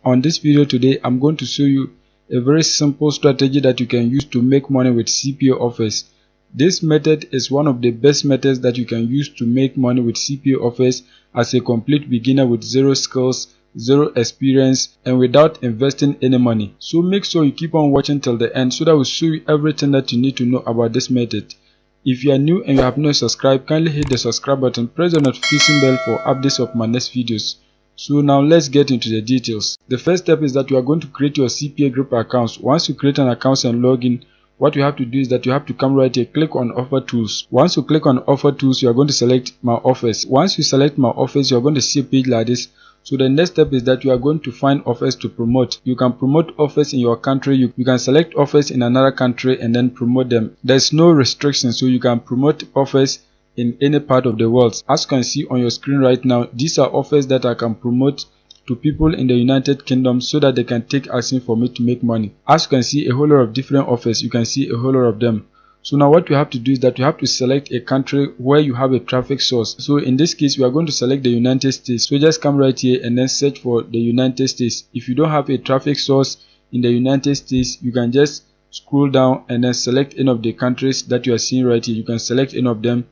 On this video today, I'm going to show you a very simple strategy that you can use to make money with CPA offers. This method is one of the best methods that you can use to make money with CPA offers as a complete beginner with zero skills, zero experience, and without investing any money. So make sure you keep on watching till the end so that I will show you everything that you need to know about this method. If you are new and you have not subscribed, kindly hit the subscribe button, press the notification bell for updates of my next videos. So now let's get into the details. The first step is that you are going to create your CPAGrip account. Once you create an account and log in, what you have to do is that you have to come right here, click on offer tools. Once you click on offer tools, you are going to select my offers. Once you select my offers, you are going to see a page like this. So the next step is that you are going to find offers to promote. You can promote offers in your country. You can select offers in another country and then promote them. There's no restriction, so you can promote offers in any part of the world. As you can see on your screen right now, these are offers that I can promote to people in the United Kingdom so that they can take action for me to make money. As you can see a whole lot of different offers, you can see a whole lot of them. So now what you have to do is that you have to select a country where you have a traffic source. So in this case, we are going to select the United States. So just come right here and then search for the United States. If you don't have a traffic source in the United States, you can just scroll down and then select any of the countries that you are seeing right here. You can select any of them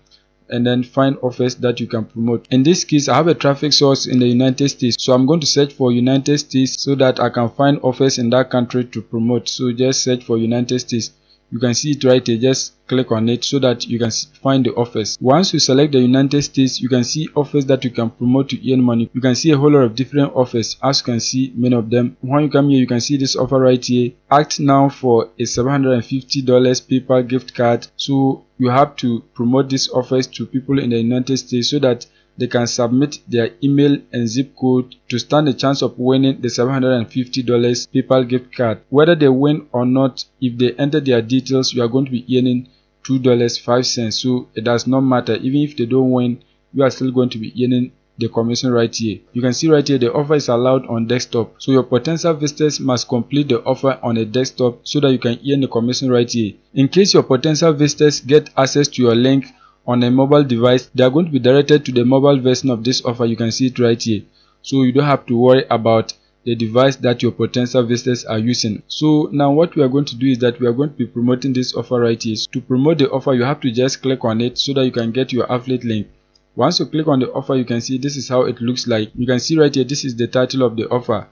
and then find offers that you can promote. In this case, I have a traffic source in the United States, so I'm going to search for United States so that I can find offers in that country to promote. So just search for United States. You can see it right here. Just click on it so that you can find the offers. Once you select the United States, you can see offers that you can promote to earn money. You can see a whole lot of different offers. As you can see, many of them. When you come here, you can see this offer right here. Act now for a $750 PayPal gift card. So you have to promote these offers to people in the United States so that they can submit their email and zip code to stand a chance of winning the $750 PayPal gift card. Whether they win or not, if they enter their details, you are going to be earning $2.05. So it does not matter. Even if they don't win, you are still going to be earning the commission right here. You can see right here the offer is allowed on desktop. So your potential visitors must complete the offer on a desktop so that you can earn the commission right here. In case your potential visitors get access to your link on a mobile device, they are going to be directed to the mobile version of this offer. You can see it right here. So you don't have to worry about the device that your potential visitors are using. So now what we are going to do is that we are going to be promoting this offer right here. To promote the offer, you have to just click on it so that you can get your affiliate link. Once you click on the offer, you can see this is how it looks like. You can see right here, this is the title of the offer.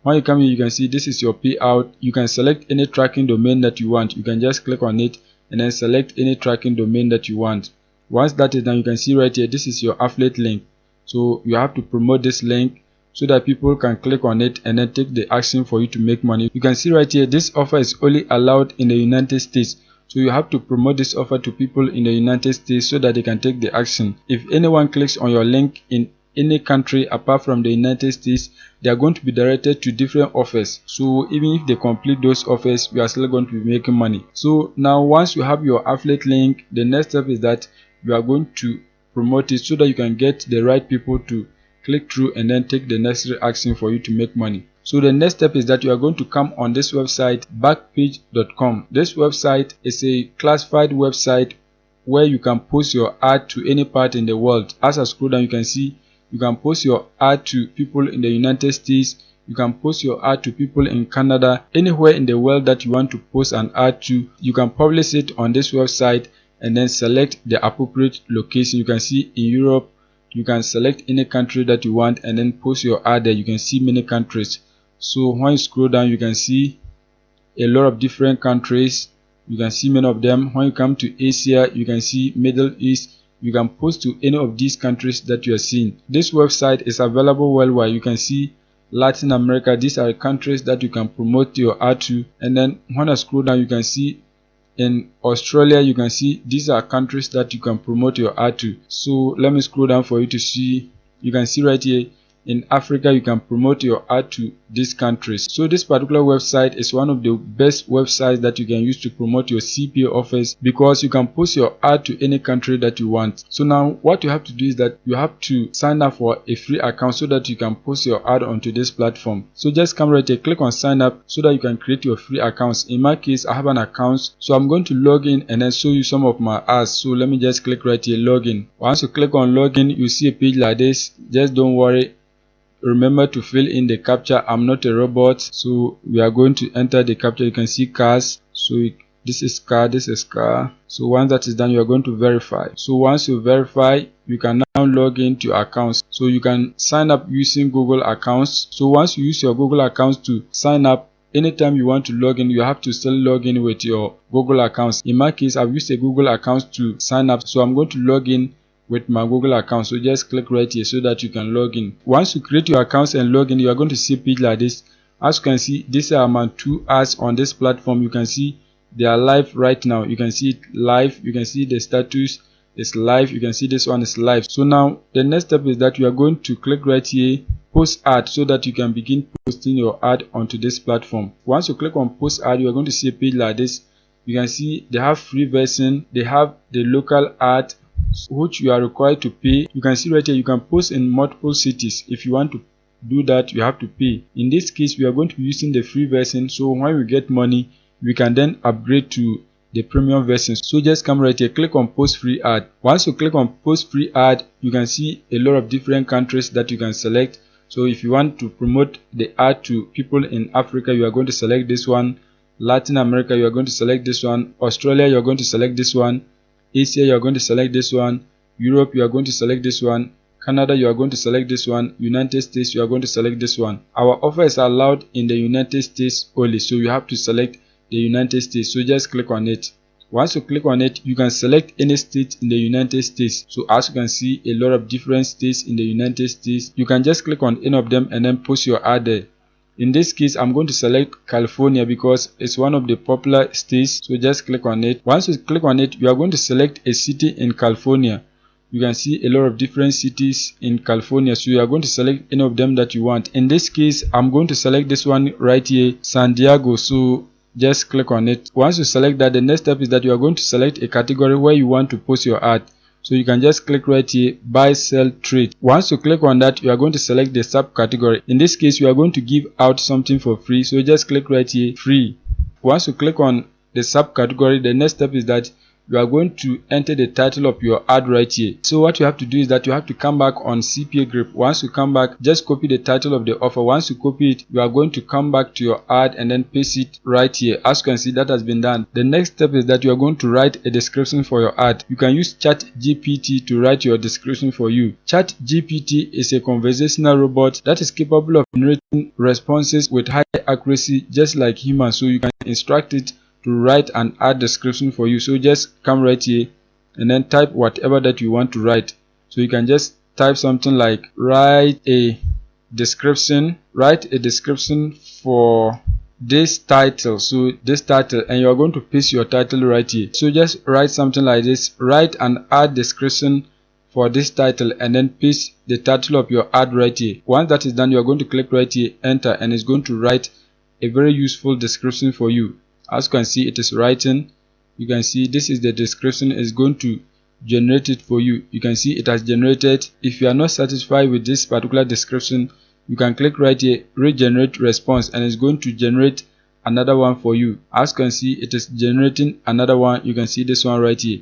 When you come here, you can see this is your payout. You can select any tracking domain that you want. You can just click on it and then select any tracking domain that you want. Once that is done, you can see right here, this is your affiliate link. So you have to promote this link so that people can click on it and then take the action for you to make money. You can see right here, this offer is only allowed in the United States. So you have to promote this offer to people in the United States so that they can take the action. If anyone clicks on your link in any country apart from the United States, they are going to be directed to different offers. So even if they complete those offers, you are still going to be making money. So now once you have your affiliate link, the next step is that you are going to promote it so that you can get the right people to click through and then take the necessary action for you to make money. So the next step is that you are going to come on this website, backpage.com. This website is a classified website where you can post your ad to any part in the world. As I scroll down, you can see you can post your ad to people in the United States. You can post your ad to people in Canada. Anywhere in the world that you want to post an ad to, you can publish it on this website and then select the appropriate location. You can see in Europe, you can select any country that you want and then post your ad there. You can see many countries. So when you scroll down, you can see a lot of different countries. You can see many of them. When you come to Asia, you can see Middle East. You can post to any of these countries that you are seeing. This website is available worldwide. You can see Latin America. These are countries that you can promote your ad to. And then when I scroll down, you can see in Australia, you can see these are countries that you can promote your ad to. So let me scroll down for you to see. You can see right here in Africa, you can promote your ad to these countries. So this particular website is one of the best websites that you can use to promote your CPA offers because you can post your ad to any country that you want. So now what you have to do is that you have to sign up for a free account so that you can post your ad onto this platform. So just come right here, click on sign up so that you can create your free accounts. In my case, I have an account, so I'm going to log in and then show you some of my ads. So let me just click right here, login. Once you click on login, you see a page like this. Just don't worry, remember to fill in the captcha. I'm not a robot, so we are going to enter the captcha. You can see cars, so this is car, this is car. So once that is done, you are going to verify. So once you verify, you can now log into your accounts. So you can sign up using Google accounts. So once you use your Google accounts to sign up, anytime you want to log in, you have to still log in with your Google accounts. In my case, I've used a Google account to sign up, so I'm going to log in with my Google account. So just click right here so that you can log in. Once you create your accounts and log in, you are going to see a page like this. As you can see, these are my 2 ads on this platform. You can see they are live right now. You can see it live. You can see the status is live. You can see this one is live. So now the next step is that you are going to click right here, post ad, so that you can begin posting your ad onto this platform. Once you click on post ad, you are going to see a page like this. You can see they have free version, they have the local ad which you are required to pay. You can see right here you can post in multiple cities. If you want to do that, you have to pay. In this case, we are going to be using the free version, so when we get money, we can then upgrade to the premium version. So just come right here, click on post free ad. Once you click on post free ad, you can see a lot of different countries that you can select. So if you want to promote the ad to people in Africa, you are going to select this one. Latin America, you are going to select this one. Australia, you are going to select this one. Asia, you are going to select this one. Europe, you are going to select this one. Canada, you are going to select this one. United States, you are going to select this one. Our offer is allowed in the United States only, so you have to select the United States. So just click on it. Once you click on it, you can select any state in the United States. So as you can see, a lot of different states in the United States. You can just click on any of them and then post your ad there. In this case, I'm going to select California because it's one of the popular states. So just click on it. Once you click on it, you are going to select a city in California. You can see a lot of different cities in California, so you are going to select any of them that you want. In this case, I'm going to select this one right here, San Diego. So just click on it. Once you select that, the next step is that you are going to select a category where you want to post your ad. So you can just click right here, buy, sell, trade. Once you click on that, you are going to select the subcategory. In this case, you are going to give out something for free. So just click right here, free. Once you click on the subcategory, the next step is that you are going to enter the title of your ad right here. So what you have to do is that you have to come back on CPAGrip. Once you come back, just copy the title of the offer. Once you copy it, you are going to come back to your ad and then paste it right here. As you can see, that has been done. The next step is that you are going to write a description for your ad. You can use ChatGPT to write your description for you. ChatGPT is a conversational robot that is capable of generating responses with high accuracy, just like humans. So you can instruct it to write an ad description for you. So just come right here and then type whatever that you want to write. So you can just type something like write a description for this title. So this title, and you are going to paste your title right here. So just write something like this, write an ad description for this title, and then paste the title of your ad right here. Once that is done, you are going to click right here, enter, and it's going to write a very useful description for you. As you can see, it is writing. You can see this is the description. It's going to generate it for you. You can see it has generated. If you are not satisfied with this particular description, you can click right here, regenerate response, and it's going to generate another one for you. As you can see, it is generating another one. You can see this one right here.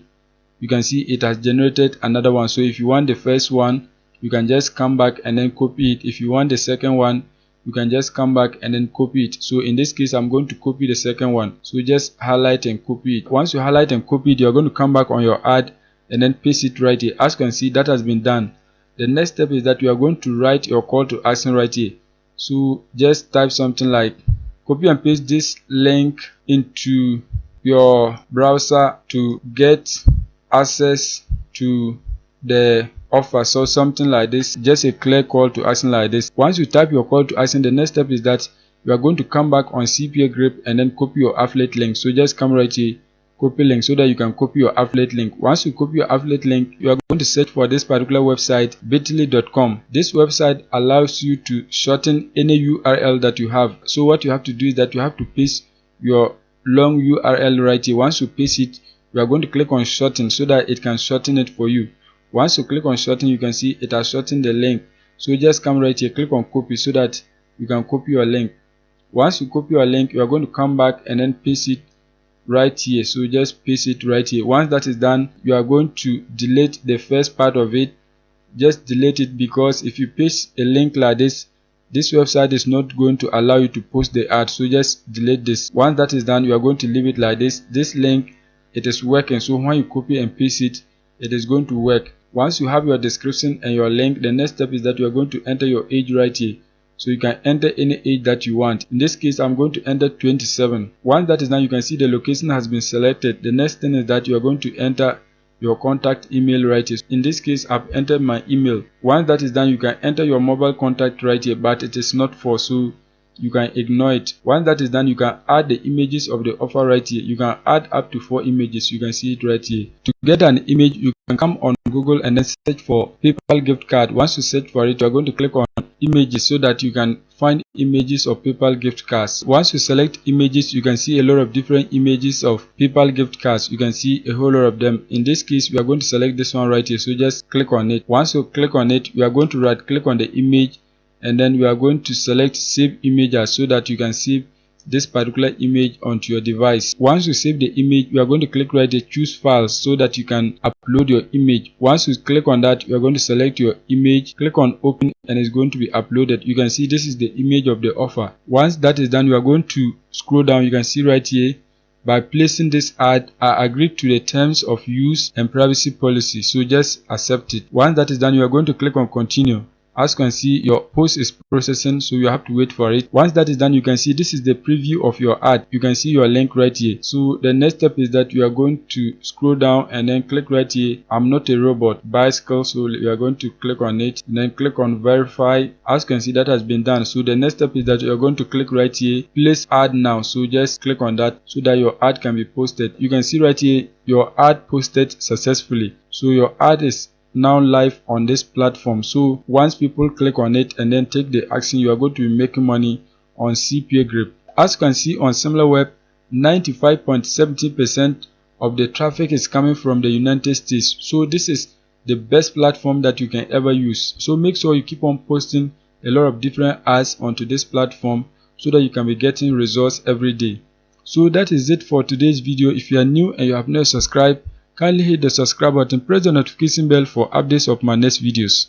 You can see it has generated another one. So if you want the first one, you can just come back and then copy it. If you want the second one, you can just come back and then copy it. So in this case, I'm going to copy the second one. So just highlight and copy it. Once you highlight and copy it, you're going to come back on your ad and then paste it right here. As you can see, that has been done. The next step is that you are going to write your call to action right here. So just type something like, copy and paste this link into your browser to get access to the offer. So something like this, just a clear call to action like this. Once you type your call to action, the next step is that you are going to come back on CPAGrip and then copy your affiliate link. So just come right here, copy link, so that you can copy your affiliate link. Once you copy your affiliate link, you are going to search for this particular website, bit.ly.com. This website allows you to shorten any URL that you have. So what you have to do is that you have to paste your long URL right here. Once you paste it, you are going to click on shorten so that it can shorten it for you. Once you click on shorten, you can see it has shortened the link. So just come right here, click on copy so that you can copy your link. Once you copy your link, you are going to come back and then paste it right here. So just paste it right here. Once that is done, you are going to delete the first part of it. Just delete it, because if you paste a link like this, this website is not going to allow you to post the ad, so just delete this. Once that is done, you are going to leave it like this. This link, it is working, so when you copy and paste it, it is going to work. Once you have your description and your link, the next step is that you are going to enter your age right here. So you can enter any age that you want. In this case, I'm going to enter 27. Once that is done, you can see the location has been selected. The next thing is that you are going to enter your contact email right here. In this case, I've entered my email. Once that is done, you can enter your mobile contact right here, but it is not for, so you can ignore it. Once that is done, you can add the images of the offer right here. You can add up to 4 images. You can see it right here. To get an image, you can come on Google and then search for PayPal gift card. Once you search for it, you are going to click on images so that you can find images of PayPal gift cards. Once you select images, you can see a lot of different images of PayPal gift cards. You can see a whole lot of them. In this case, we are going to select this one right here, so just click on it. Once you click on it, we are going to right click on the image, and then we are going to select save image as, so that you can save this particular image onto your device. Once you save the image, you are going to click right here, choose files, so that you can upload your image. Once you click on that, you are going to select your image, click on open, and it's going to be uploaded. You can see this is the image of the offer. Once that is done, you are going to scroll down. You can see right here, by placing this ad, I agree to the terms of use and privacy policy, so just accept it. Once that is done, you are going to click on continue. As you can see, your post is processing, so you have to wait for it. Once that is done, you can see this is the preview of your ad. You can see your link right here. So the next step is that you are going to scroll down and then click right here, I'm not a robot, bicycle. So you are going to click on it and then click on verify. As you can see, that has been done. So the next step is that you are going to click right here, place ad now. So just click on that so that your ad can be posted. You can see right here, your ad posted successfully. So your ad is now live on this platform. So once people click on it and then take the action, you are going to be making money on CPAGrip. As you can see on SimilarWeb, 95.70% of the traffic is coming from the United States. So this is the best platform that you can ever use. So make sure you keep on posting a lot of different ads onto this platform so that you can be getting results every day. So that is it for today's video. If you are new and you have not subscribed, kindly hit the subscribe button, press the notification bell for updates of my next videos.